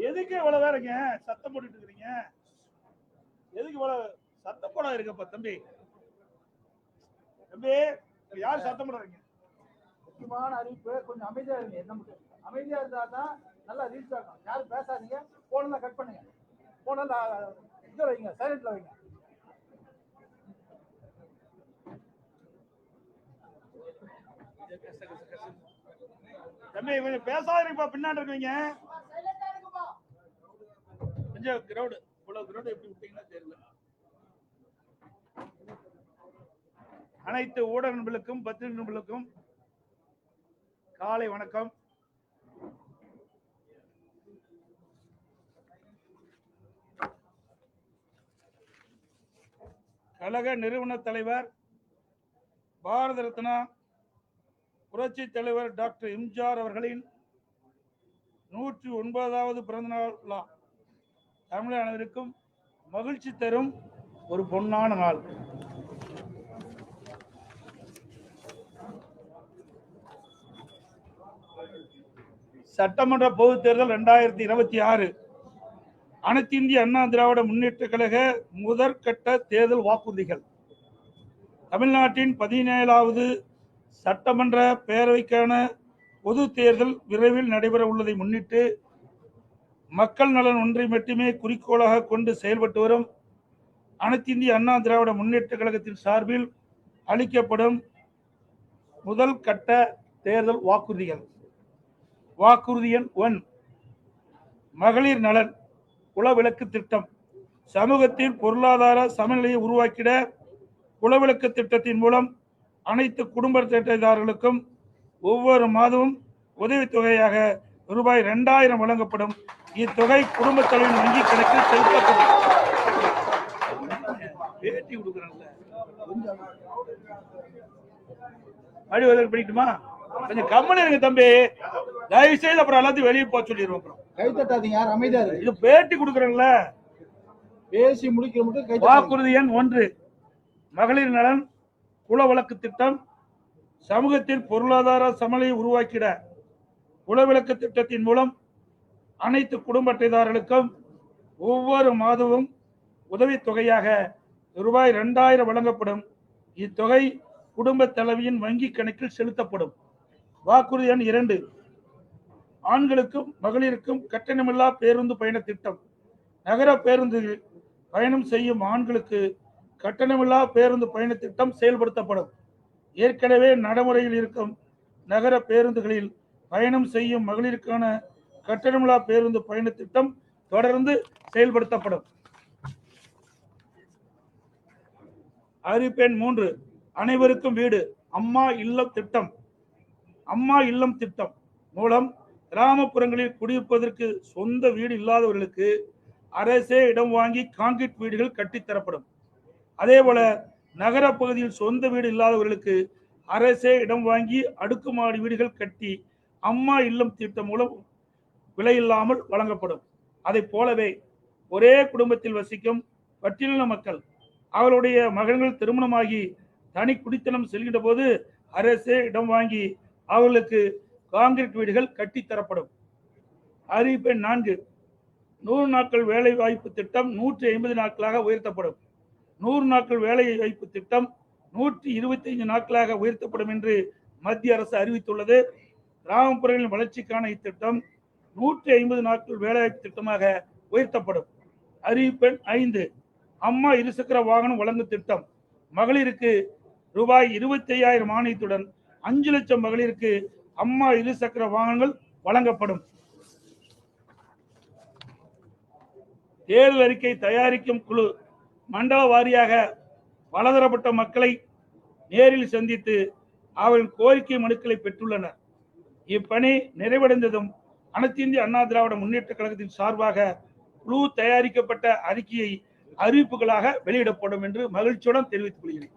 S1: எதுக்கு இவ்வளவு வேறங்க சத்தம் போட்டுட்டு இருக்கீங்க? எதுக்கு இவ்வளவு சத்தம் போட இருக்கப்பா? தம்பி தம்பி, யார் சத்தம் போடாதீங்க.
S2: முக்கியமான அறிவிப்பு, கொஞ்சம் அமைதியா இருங்க. நமக்கு அமைதியா இருந்தா தான் நல்லா ரீச் ஆகும். யாரும் பேசாதீங்க, போனெல்லாம் கட் பண்ணுங்க, போனெல்லாம் இது வைங்க, சைலண்ட்ல வைங்க.
S1: தம்பி கொஞ்சம் பேசாத இருப்பா, பின்னாடி இருக்கீங்க கொஞ்சம் கிரௌடு. இவ்வளவு கிரௌடு எப்படி விட்டீங்கன்னா தெரியல. அனைத்து ஊடக நண்பர்களுக்கும் பத்திரிகை நண்பர்களுக்கும் காலை வணக்கம். கழக நிறுவன தலைவர் பாரத ரத்னா புரட்சி தலைவர் டாக்டர் எம்ஜிஆர் அவர்களின் 109வது பிறந்த நாள் தமிழக அனைவருக்கும் மகிழ்ச்சி தரும் ஒரு பொன்னான நாள். சட்டமன்ற பொதுத் தேர்தல் 2026 அனைத்து இந்திய அண்ணா திராவிட முன்னேற்ற கழக முதற்கட்ட தேர்தல் வாக்குறுதிகள். தமிழ்நாட்டின் 17வது சட்டமன்ற பேரவைக்கான பொது தேர்தல் விரைவில் நடைபெற உள்ளதை முன்னிட்டு மக்கள் நலன் ஒன்றை மட்டுமே குறிக்கோளாக கொண்டு செயல்பட்டு வரும் அனைத்து இந்திய அண்ணா திராவிட முன்னேற்ற கழகத்தின் சார்பில் அளிக்கப்படும் முதல் கட்ட தேர்தல் வாக்குறுதிகள். வாக்குறுதி எண் 1, மகளிர் நலன் குலவிளக்கு திட்டம். சமூகத்தில் பொருளாதார சமநிலையை உருவாக்கிட குலவிளக்கு திட்டத்தின் மூலம் அனைத்து குடும்ப அட்டைதாரர்களுக்கும் ஒவ்வொரு மாதமும் உதவித்தொகையாக ரூபாய் 2000 வழங்கப்படும். இத்தொகை குடும்ப தலைவரின் வங்கி கணக்கில் செலுத்தப்படும். பேட்டி கொடுக்குறாங்கல்ல, மறுவதற்கு படிக்கட்டுமா? கொஞ்சம் கம்மன் இருங்க தம்பி, தயவு செய்து அப்புறம் எல்லாத்தையும் வெளியே போக சொல்லிடுவோம். அப்புறம்
S2: கை தட்டாதீங்க, யார் அமைதியா இருக்கு.
S1: இது பேட்டி கொடுக்குறேன்ல,
S2: பேசி முடிக்கிற மட்டும் கை.
S1: வாக்குறுதி எண் 1, மகளிர் நலன் குலவிளக்கு திட்டம். சமூகத்தில் பொருளாதார சமநிலையை உருவாக்கிட குலவிளக்கு திட்டத்தின் மூலம் அனைத்து குடும்ப அட்டைதாரர்களுக்கும் ஒவ்வொரு மாதமும் உதவித்தொகையாக ரூபாய் 2000 வழங்கப்படும். இத்தொகை குடும்ப தலைவியின் வங்கி கணக்கில் செலுத்தப்படும். வாக்குறுதி எண் 2, ஆண்களுக்கும் மகளிருக்கும் கட்டணமில்லா பேருந்து பயண திட்டம். நகர பேருந்தில் பயணம் செய்யும் ஆண்களுக்கு கட்டணமில்லா பேருந்து பயண திட்டம் செயல்படுத்தப்படும். ஏற்கனவே நடைமுறையில் இருக்கும் நகர பேருந்துகளில் பயணம் செய்யும் மகளிருக்கான கட்டணமில்லா பேருந்து பயண திட்டம் தொடர்ந்து செயல்படுத்தப்படும். அறிவிப்பெண் 3, அனைவருக்கும் வீடு அம்மா இல்லம் திட்டம். அம்மா இல்லம் திட்டம் மூலம் கிராமப்புறங்களில் குடியிருப்பதற்கு சொந்த வீடு இல்லாதவர்களுக்கு அரசே இடம் வாங்கி கான்கிரீட் வீடுகள் கட்டித்தரப்படும். அதேபோல நகர பகுதியில் சொந்த வீடு இல்லாதவர்களுக்கு அரசே இடம் வாங்கி அடுக்குமாடி வீடுகள் கட்டி அம்மா இல்லம் திட்டம் மூலம் விலையில்லாமல் வழங்கப்படும். அதை போலவே ஒரே குடும்பத்தில் வசிக்கும் பட்டியலின மக்கள் அவருடைய மகன்கள் திருமணமாகி தனி குடித்தனம் செல்கின்ற போது அரசே இடம் வாங்கி அவர்களுக்கு கான்கிரீட் வீடுகள் கட்டித்தரப்படும். அறிவிப்பெண் 4, 100 நாட்கள் வேலை வாய்ப்பு திட்டம் 150 நாட்களாக உயர்த்தப்படும். 100 நாட்கள் வேலை வாய்ப்பு திட்டம் 125 நாட்களாக உயர்த்தப்படும் என்று மத்திய அரசு அறிவித்துள்ளது. கிராமப்புறங்களின் வளர்ச்சிக்கான இத்திட்டம் 150 நாட்கள் வேலைவாய்ப்பு திட்டமாக உயர்த்தப்படும். அறிவிப்பெண் 5, அம்மா இருசக்கர வாகனம் வழங்கும் திட்டம். மகளிருக்கு ரூபாய் 25,000 மானியத்துடன் 5 லட்சம் மகளிருக்கு அம்மா இருசக்கர வாகனங்கள் வழங்கப்படும். தேர்தல் அறிக்கை தயாரிக்கும் குழு மண்டல வாரியாக பலதரப்பட்ட மக்களை நேரில் சந்தித்து அவர்களின் கோரிக்கை மனுக்களை பெற்றுள்ளனர். இப்பணி நிறைவடைந்ததும் அனைத்து இந்திய அண்ணா திராவிட முன்னேற்ற கழகத்தின் சார்பாக குழு தயாரிக்கப்பட்ட அறிக்கையை அறிவிப்புகளாக வெளியிடப்படும் என்று மகிழ்ச்சியுடன் தெரிவித்துக் கொள்கிறேன்.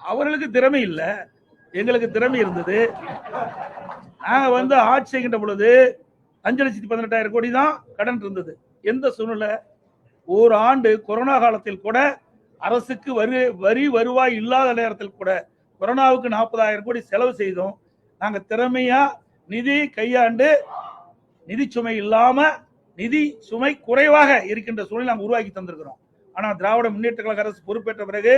S1: அவர்களுக்கு திறமை இல்ல, எங்களுக்கு திறமை இருந்தது. நாங்க ஆட்சி செய்கின்ற பொழுது 5,18,000 கோடி தான் கடன் இருந்தது. எந்த சூழ்நிலை ஒரு ஆண்டு கொரோனா காலத்தில் கூட அரசுக்கு வரி வருவாய் இல்லாத நேரத்தில் கூட கொரோனாவுக்கு 40,000 கோடி செலவு செய்தோம். நாங்க திறமையா நிதி கையாண்டு நிதி சுமை இல்லாம நிதி சுமை குறைவாக இருக்கின்ற சூழலை நாங்கள் உருவாக்கி தந்திருக்கிறோம். ஆனா திராவிட முன்னேற்ற கழக அரசு பொறுப்பேற்ற பிறகு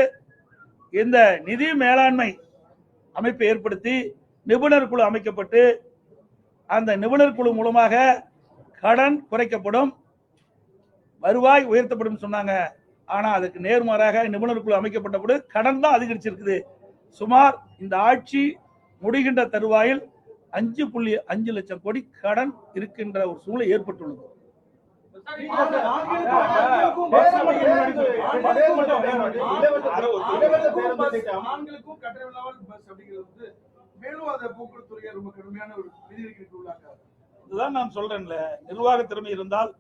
S1: இந்த நிதி மேலாண்மை அமைப்பை ஏற்படுத்தி நிபுணர் குழு அமைக்கப்பட்டு அந்த நிபுணர் குழு மூலமாக கடன் குறைக்கப்படும், வருவாய் உயர்த்தப்படும் சொன்னாங்க. ஆனா அதுக்கு நேர்மாறாக நிபுணர் குழு அமைக்கப்பட்ட போது கடன் தான் அதிகரிச்சிருக்குது. சுமார் இந்த ஆட்சி முடிகின்ற தருவாயில் 5.5 லட்சம் கோடி கடன் இருக்கின்ற ஒரு சூழ்நிலை ஏற்பட்டுள்ளது. இதுதான் நான் சொல்றேன்ல, நிர்வாக திறமை இருந்தால்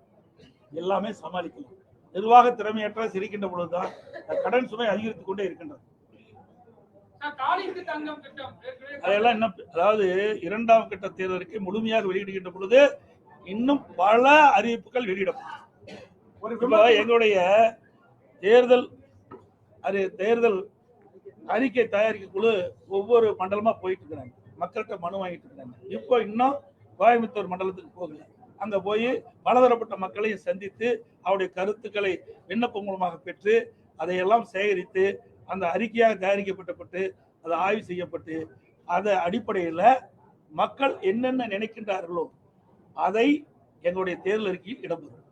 S1: எல்லாமே சமாளிக்கலாம். நிர்வாக திறமையற்ற சிரிக்கின்ற பொழுதுதான் கடன் சுமை அதிகரித்துக் கொண்டே இருக்கின்றது. அதெல்லாம் இன்னும் அதாவது 2ஆம் கட்ட தேர்தலுக்கு முழுமையாக வெளியிடுகின்ற பொழுது இன்னும் பல அறிவிப்புகள் வெளியிடப்படும். எங்களுடைய தேர்தல் அறிக்கை தயாரிக்க குழு ஒவ்வொரு மண்டலமா போயிட்டு இருக்கிறாங்க, மக்கள்கிட்ட மனு வாங்கிட்டு இருக்கிறாங்க. இப்போ இன்னும் கோயம்புத்தூர் மண்டலத்துக்கு போகல. அங்க போய் பலதரப்பட்ட மக்களையும் சந்தித்து அவருடைய கருத்துக்களை விண்ணப்பம் மூலமாக பெற்று அதையெல்லாம் சேகரித்து அந்த அறிக்கையாக தயாரிக்கப்பட்டு அது ஆய்வு செய்யப்பட்டு அது அடிப்படையில் மக்கள் என்னென்ன நினைக்கின்றார்களோ அதை எங்களுடைய தேர்தல் அறிக்கையில் இடம்பெறும்.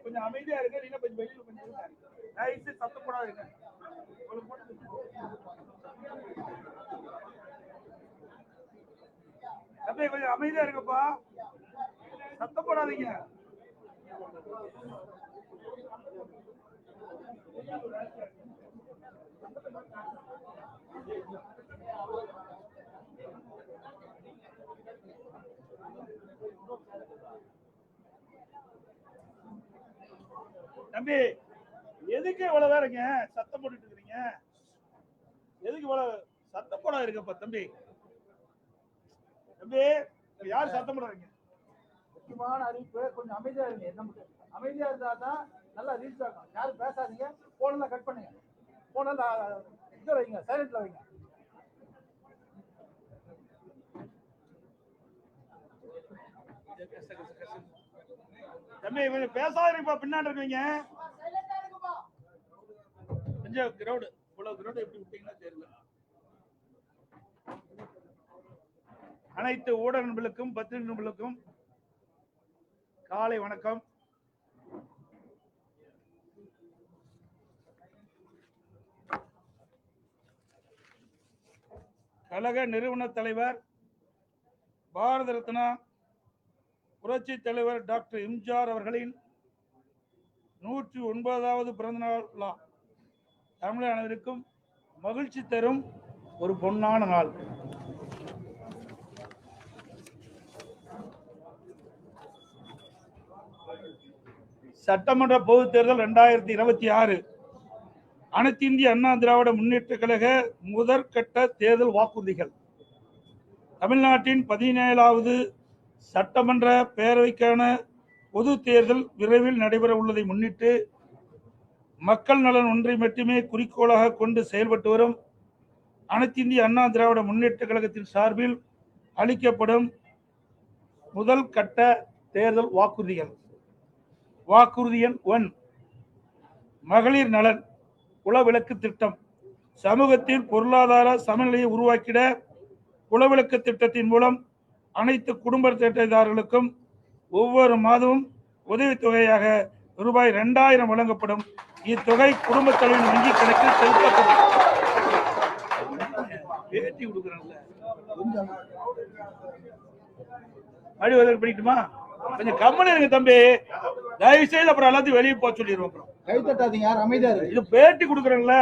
S1: கொஞ்சம் அமைதியா இருங்க, நீங்க கொஞ்சம் வெளியில கொஞ்சம் சத்தம் போடாதீங்க. அப்படியே கொஞ்சம் அமைதியா இருங்கப்பா, சத்தம் போடாதீங்க. தம்பி, எதுக்கு இவ்வளவு வேறங்க சத்தம் போட்டுட்டு இருக்கீங்க? எதுக்கு இவ்வளவு சத்தம் போட இருக்கப்பா தம்பி? தம்பி, யார் சத்தம் போடுறீங்க?
S2: முக்கியமான அறிவிப்பு, கொஞ்சம் அமைதியா இருங்க. நமக்கு அமைதியா இருந்தா தான் நல்லா ரீச் ஆகும். யாரும் பேசாதீங்க, போன்ல கட் பண்ணுங்க. போன்ல இது வைங்க, சைலண்ட்ல வைங்க.
S1: தம்பி கொஞ்சம் பேசாதீங்கப்பா, பின்னாடி இருக்கீங்க. கொஞ்சம் கிரௌடு, இவ்வளவு கிரௌடு எப்படி விட்டீங்கன்னா தெரியல. அனைத்து ஊடக நண்பர்களுக்கும் பத்திரிகை நண்பர்களுக்கும் காலை வணக்கம். கழக நிறுவன தலைவர், பாரத ரத்னா புரட்சி தலைவர் டாக்டர் எம்ஜிஆர் அவர்களின் 109வது பிறந்தநாள் விழா தமிழக அனைவருக்கும் மகிழ்ச்சி தரும் ஒரு பொன்னான நாள். சட்டமன்ற பொதுத் தேர்தல் 2026 அனைத்து இந்திய அண்ணா திராவிட முன்னேற்ற கழக முதற்கட்ட தேர்தல் வாக்குறுதிகள். தமிழ்நாட்டின் 17வது சட்டமன்ற பேரவைக்கான பொது தேர்தல் விரைவில் நடைபெற உள்ளதை முன்னிட்டு மக்கள் நலன் ஒன்றை மட்டுமே குறிக்கோளாக கொண்டு செயல்பட்டு வரும் அனைத்து இந்திய அண்ணா திராவிட முன்னேற்ற கழகத்தின் சார்பில் அளிக்கப்படும் முதல் கட்ட தேர்தல் வாக்குறுதிகள். வாக்குறுதி எண் 1, மகளிர் நலன் குலவிளக்கு திட்டம். சமூகத்தில் பொருளாதார சமநிலையை உருவாக்கிட குலவிளக்கு திட்டத்தின் மூலம் அனைத்து குடும்ப அட்டைதாரர்களுக்கும் ஒவ்வொரு மாதமும் உதவித்தொகையாக ரூபாய் 2000 வழங்கப்படும். இத்தொகை குடும்ப தலைவின் வங்கி கணக்கில் செலுத்தப்படும். பேட்டி கொடுக்குறாங்கல்ல, படிக்கட்டுமா? கொஞ்சம் கம்மன் இருங்க தம்பி, தயவு செய்து அப்புறம் எல்லாத்தையும் வெளியே போக சொல்லிடுவோம்.
S2: கை தட்டாதீங்க, யார் அமைதியா இருக்கு.
S1: இது பேட்டி கொடுக்குறேன்ல,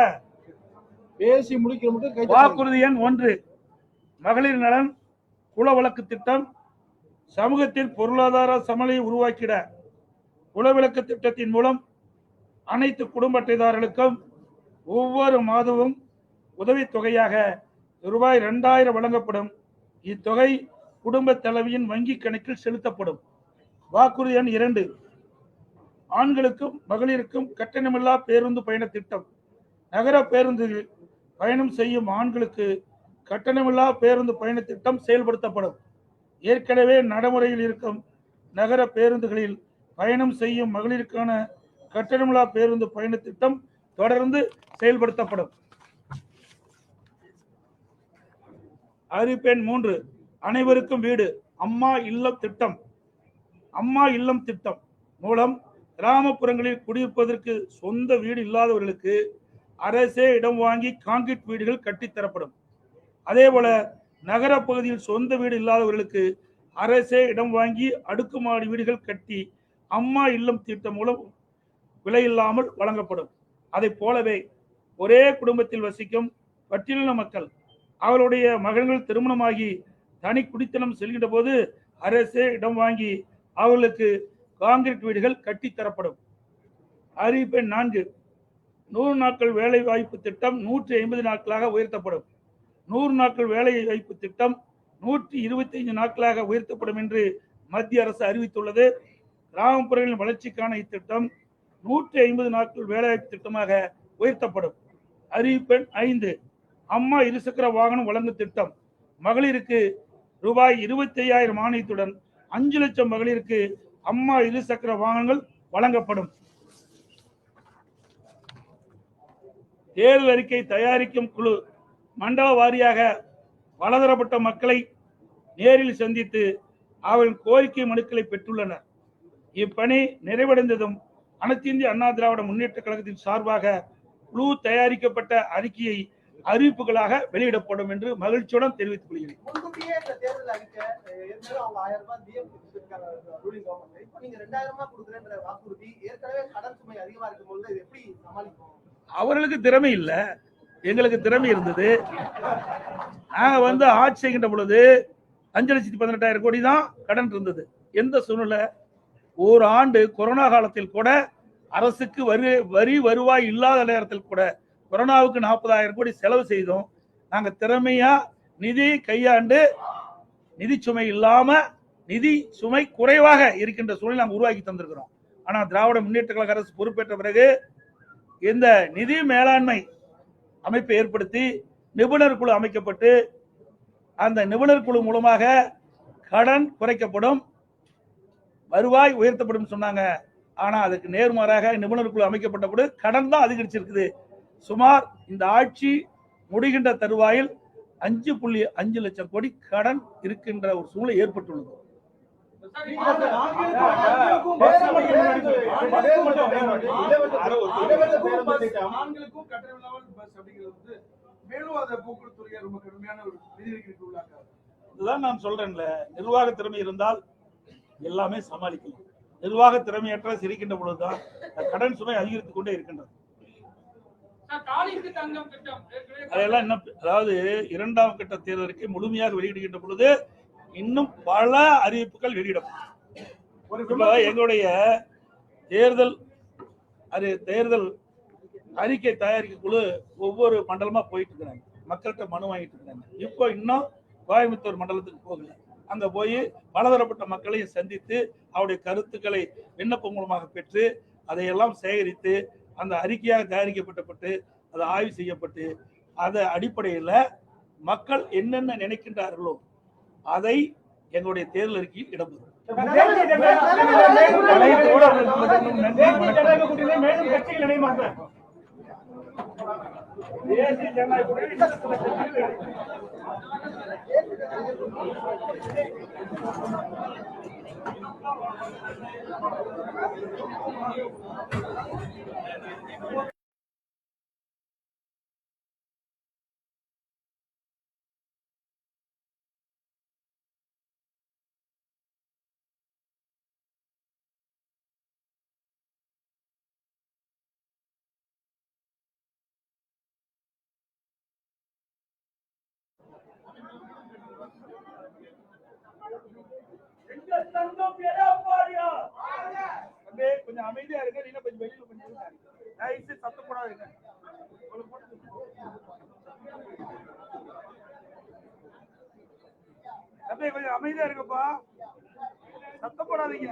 S2: பேசி முடிக்கிற மட்டும் கை.
S1: வாக்குறுதி எண் 1, மகளிர் நலன் குலவிளக்கு திட்டம். சமூகத்தில் பொருளாதார சமநிலையை உருவாக்கிட குலவிளக்கு திட்டத்தின் மூலம் அனைத்து குடும்ப அட்டைதாரர்களுக்கும் ஒவ்வொரு மாதமும் உதவித்தொகையாக ரூபாய் 2000 வழங்கப்படும். இத்தொகை குடும்ப தலைவியின் வங்கி கணக்கில் செலுத்தப்படும். வாக்குறுதி எண் 2, ஆண்களுக்கும் மகளிருக்கும் கட்டணமில்லா பேருந்து பயண திட்டம். நகர பேருந்தில் பயணம் செய்யும் ஆண்களுக்கு கட்டணமில்லா பேருந்து பயண திட்டம் செயல்படுத்தப்படும். ஏற்கனவே நடைமுறையில் இருக்கும் நகர பேருந்துகளில் பயணம் செய்யும் மகளிருக்கான கட்டணமில்லா பேருந்து பயண திட்டம் தொடர்ந்து செயல்படுத்தப்படும். அறிவிப்பெண் 3, அனைவருக்கும் வீடு அம்மா இல்லம் திட்டம். அம்மா இல்லம் திட்டம் மூலம் கிராமப்புறங்களில் குடியிருப்பதற்கு சொந்த வீடு இல்லாதவர்களுக்கு அரசே இடம் வாங்கி கான்கிரீட் வீடுகள் கட்டித்தரப்படும். அதேபோல நகர பகுதியில் சொந்த வீடு இல்லாதவர்களுக்கு அரசே இடம் வாங்கி அடுக்குமாடி வீடுகள் கட்டி அம்மா இல்லம் திட்டம் மூலம் விலையில்லாமல் வழங்கப்படும். அதை போலவே ஒரே குடும்பத்தில் வசிக்கும் பட்டியலின மக்கள் அவருடைய மகன்கள் திருமணமாகி தனி குடித்தனம் செல்கின்ற போது அரசே இடம் வாங்கி அவர்களுக்கு கான்கிரீட் வீடுகள் கட்டித்தரப்படும். அறிவிப்பெண் 4, 100 நாட்கள் வேலை வாய்ப்பு திட்டம் 150 நாட்களாக உயர்த்தப்படும். 100 நாட்கள் வேலை வாய்ப்பு திட்டம் 125 நாட்களாக உயர்த்தப்படும் என்று மத்திய அரசு அறிவித்துள்ளது. கிராமப்புறங்களின் வளர்ச்சிக்கான இத்திட்டம் 150 நாட்கள் வேலைவாய்ப்பு திட்டமாக உயர்த்தப்படும். அறிவிப்பெண் 5, அம்மா இருசக்கர வாகனம் வழங்கும் திட்டம். மகளிருக்கு ரூபாய் 25,000 மானியத்துடன் 5 லட்சம் மகளிருக்கு அம்மா இருசக்கர வாகனங்கள் வழங்கப்படும். தேர்தல் அறிக்கை தயாரிக்கும் குழு மண்டல வாரியாக பலதரப்பட்ட மக்களை நேரில் சந்தித்து அவர்கள் கோரிக்கை மனுக்களை பெற்றுள்ளனர். இப்பணி நிறைவடைந்ததும் அனைத்து இந்திய அண்ணா திராவிட முன்னேற்ற கழகத்தின் சார்பாக குழு தயாரிக்கப்பட்ட அறிக்கையை அறிவிப்புகளாக வெளியிடப்படும் என்று மகிழ்ச்சியுடன் தெரிவித்துக் கொள்கிறேன்.
S3: முன்கூட்டியே இந்த தேர்தல் அறிக்கை ஏற்கனவே அவங்க 1000 ரூபாய் டிஎம் கொடுத்திருக்காங்க ரூலிங் கவர்மெண்ட். இப்போ நீங்க 2000 ரூபாய் கொடுக்குறேன்ற வாக்குறுதி ஏற்கனவே கடன் சுமை அதிகமா இருக்கும்போது இது எப்படி சமாளிக்கும்?
S1: அவர்களுக்கு திறமை இல்லை, எங்களுக்கு திறமை இருந்தது. நாங்க ஆட்சி செய்கின்ற பொழுது 5,18,000 கோடி தான் கடன் இருந்தது. எந்த சூழ்நிலை? ஒரு ஆண்டு கொரோனா காலத்தில் கூட அரசுக்கு வரி வருவாய் இல்லாத நேரத்தில் கூட கொரோனாவுக்கு 40,000 கோடி செலவு செய்தோம். நாங்க திறமையா நிதி கையாண்டு நிதி சுமை இல்லாம நிதி சுமை குறைவாக இருக்கின்ற சூழலை நாங்கள் உருவாக்கி தந்திருக்கிறோம். ஆனா திராவிட முன்னேற்ற கழக அரசு பொறுப்பேற்ற பிறகு இந்த நிதி மேலாண்மை அமைப்பை ஏற்படுத்தி நிபுணர் குழு அமைக்கப்பட்டு அந்த நிபுணர் குழு மூலமாக கடன் குறைக்கப்படும், வருவாய் உயர்த்தப்படும் சொன்னாங்க. ஆனா அதுக்கு நேர்மாறாக நிபுணர் குழு அமைக்கப்பட்ட போது கடன் தான் அதிகரிச்சிருக்குது. சுமார் இந்த ஆட்சி முடிகின்ற தருவாயில் 5.5 லட்சம் கோடி கடன் இருக்கின்ற ஒரு சூழ்நிலை ஏற்பட்டுள்ளது. இதுதான் நான் சொல்றேன்ல, நிர்வாக திறமை இருந்தால் எல்லாமே சமாளிக்கலாம். நிர்வாக திறமையற்ற சிரிக்கின்ற பொழுதுதான் கடன் சுமை அதிகரித்துக் கொண்டே இருக்கின்றது. அதெல்லாம் இன்னும், அதாவது 2ஆம் கட்ட தேர்தலுக்கு முழுமையாக வெளியிடுகின்ற பொழுது இன்னும் பல அறிவிப்புகள் வெளியிடப்படும். எங்களுடைய தேர்தல் அறிக்கை தயாரிக்க குழு ஒவ்வொரு மண்டலமா போயிட்டு இருக்கிறாங்க, மக்கள்கிட்ட மனு வாங்கிட்டு இருக்காங்க. இப்போ இன்னும் கோயம்புத்தூர் மண்டலத்துக்கு போகல. அங்க போய் பலதரப்பட்ட மக்களையும் சந்தித்து அவருடைய கருத்துக்களை விண்ணப்பம் மூலமாக பெற்று அதையெல்லாம் சேகரித்து அந்த அறிக்கையாக தயாரிக்கப்பட்டு அது ஆய்வு செய்யப்பட்டு அதை அடிப்படையில் மக்கள் என்னென்ன நினைக்கின்றார்களோ அதை எங்களுடைய தேர்தல் அறிக்கையில் இடம்பெறும். கொஞ்சம் அமைதியா இருங்க, நீங்க கொஞ்சம் வெளியில கொஞ்சம் சத்தம் போடாதீங்க. கொஞ்சம் அமைதியா இருங்கப்பா, சத்தம் போடாதீங்க.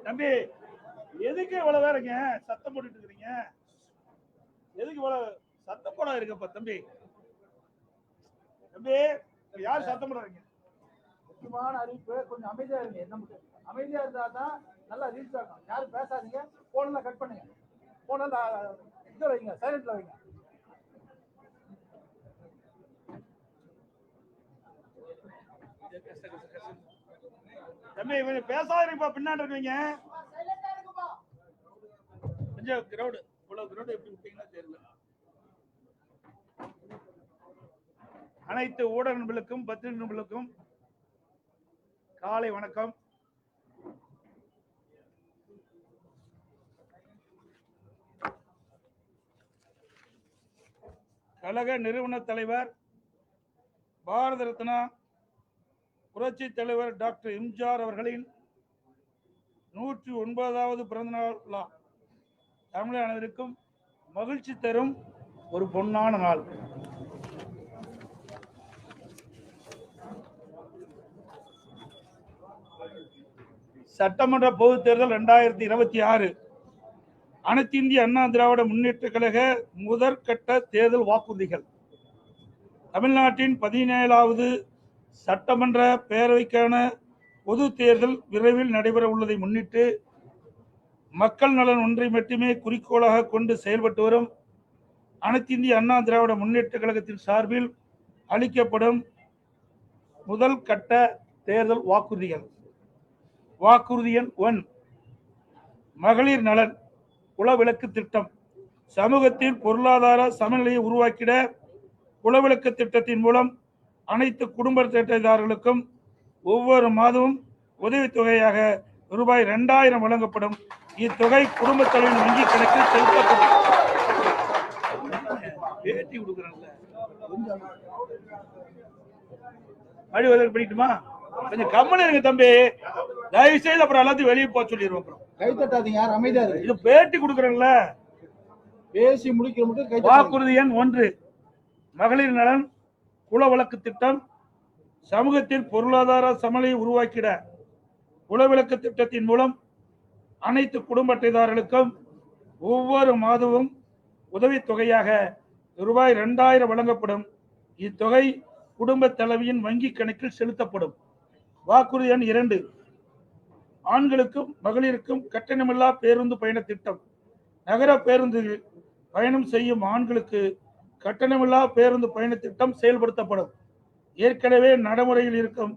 S1: தம்பி, எதுக்கு இவ்வளவு வேறங்க சத்தம் போட்டுட்டு இருக்கீங்க? எதுக்கு இவ்வளவு சத்தம் போட இருக்கப்பா? தம்பி தம்பி யார் சத்தம் போடாதீங்க.
S2: முக்கியமான அறிவிப்பு, கொஞ்சம் அமைதியா இருங்க. நமக்கு அமைதியா இருந்தா தான் நல்லா ரீச் ஆகும். யாரும் பேசாதீங்க, போனெல்லாம் கட் பண்ணுங்க, போனெல்லாம் இதில் வைங்க, சைலண்ட்ல வைங்க.
S1: தம்பி கொஞ்சம் பேசாதீங்கப்பா, பின்னாடி இருக்கீங்க. கொஞ்சம் கிரௌடு, இவ்வளவு கிரௌடு எப்படி விட்டீங்கன்னா தெரியல. அனைத்து ஊடக நண்பர்களுக்கும் பத்திரிகை நண்பர்களுக்கும் காலை வணக்கம். கழக நிறுவன தலைவர் பாரத ரத்னா புரட்சி தலைவர் டாக்டர் எம்ஜிஆர் அவர்களின் 109வது பிறந்தநாள் விழா தமிழக அனைவருக்கும் மகிழ்ச்சி தரும் ஒரு பொன்னான நாள். சட்டமன்ற பொதுத் தேர்தல் 2026 அனைத்து இந்திய அண்ணா திராவிட முன்னேற்ற கழக முதற்கட்ட தேர்தல் வாக்குறுதிகள். தமிழ்நாட்டின் 17வது சட்டமன்ற பேரவைக்கான பொது தேர்தல் விரைவில் நடைபெற உள்ளதை முன்னிட்டு மக்கள் நலன் ஒன்றை மட்டுமே குறிக்கோளாக கொண்டு செயல்பட்டு வரும் அனைத்து இந்திய அண்ணா திராவிட முன்னேற்ற கழகத்தின் சார்பில் அளிக்கப்படும் முதல் கட்ட தேர்தல் வாக்குறுதிகள். வாக்குறுதி எண் 1, மகளிர் நலன் குலவிளக்கு திட்டம். சமூகத்தில் பொருளாதார சமநிலையை உருவாக்கிட குலவிளக்கு திட்டத்தின் மூலம் அனைத்து குடும்ப அட்டைதாரர்களுக்கும் ஒவ்வொரு மாதமும் உதவித்தொகையாக ரூபாய் 2000 வழங்கப்படும். இத்தொகை குடும்ப தலைவரின் வங்கி கணக்கில் செலுத்தப்படும். பேட்டி கொடுக்குறாங்கல்ல, பண்ணிட்டுமா? கொஞ்சம் கம்மன் இருங்க தம்பி, தயவு செய்து. அப்புறம் எல்லாத்தையும் வெளியே போக சொல்லிடுவோம். அப்புறம்
S2: கை தட்டாதீங்க, யார் அமைதியா இருக்கு.
S1: இது பேட்டி கொடுக்குறேன்ல,
S2: பேசி முடிக்கிற மட்டும் கை.
S1: வாக்குறுதி எண் 1, மகளிர் நலன் குலவிளக்கு திட்டம். சமூகத்தில் பொருளாதார சமநிலையை உருவாக்கிட குலவிளக்கு திட்டத்தின் மூலம் அனைத்து குடும்ப அட்டைதாரர்களுக்கும் ஒவ்வொரு மாதமும் உதவித்தொகையாக ரூபாய் 2000 வழங்கப்படும். இத்தொகை குடும்ப தலைவியின் வங்கி கணக்கில் செலுத்தப்படும். வாக்குறுதி எண் 2, ஆண்களுக்கும் மகளிருக்கும் கட்டணமில்லா பேருந்து பயண திட்டம். நகர பேருந்தில் பயணம் செய்யும் ஆண்களுக்கு கட்டணமில்லா பேருந்து பயண திட்டம் செயல்படுத்தப்படும். ஏற்கனவே நடைமுறையில் இருக்கும்